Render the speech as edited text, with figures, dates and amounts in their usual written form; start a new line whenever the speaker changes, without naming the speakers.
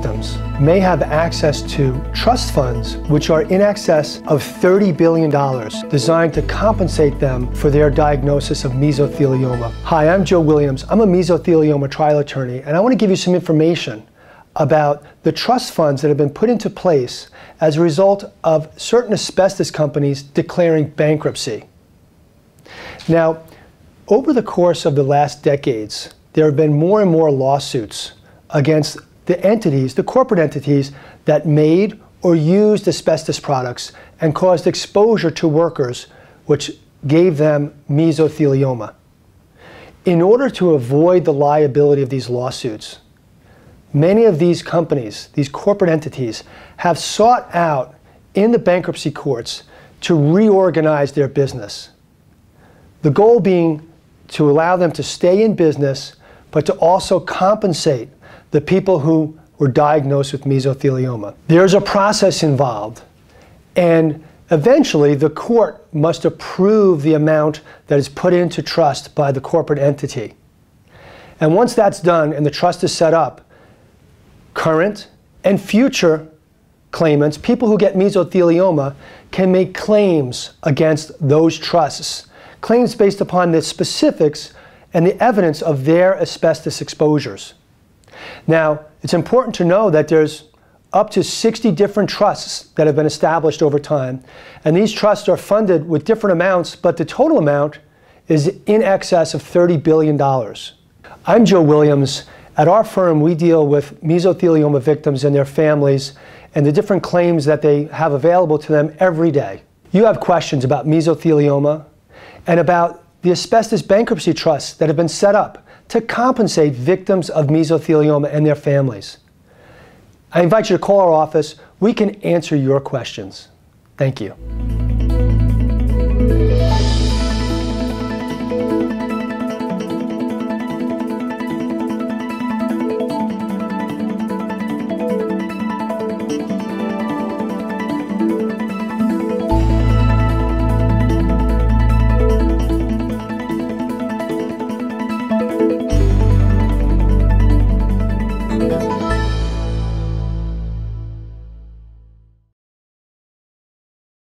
victims may have access to trust funds which are in excess of $30 billion designed to compensate them for their diagnosis of mesothelioma. Hi, I'm Joe Williams. I'm a mesothelioma trial attorney, and I want to give you some information about the trust funds that have been put into place as a result of certain asbestos companies declaring bankruptcy. Now, over the course of the last decades, there have been more and more lawsuits against the entities, the corporate entities that made or used asbestos products and caused exposure to workers, which gave them mesothelioma. In order to avoid the liability of these lawsuits, many of these companies, these corporate entities, have sought out in the bankruptcy courts to reorganize their business. The goal being to allow them to stay in business, but to also compensate the people who were diagnosed with mesothelioma. There's a process involved, and eventually the court must approve the amount that is put into trust by the corporate entity. And once that's done and the trust is set up, current and future claimants, people who get mesothelioma, can make claims against those trusts, claims based upon the specifics and the evidence of their asbestos exposures. Now, it's important to know that there's up to 60 different trusts that have been established over time, and these trusts are funded with different amounts, but the total amount is in excess of $30 billion. I'm Joe Williams. At our firm, we deal with mesothelioma victims and their families and the different claims that they have available to them every day. You have questions about mesothelioma and about the asbestos bankruptcy trusts that have been set up to compensate victims of mesothelioma and their families. I invite you to call our office. We can answer your questions. Thank you.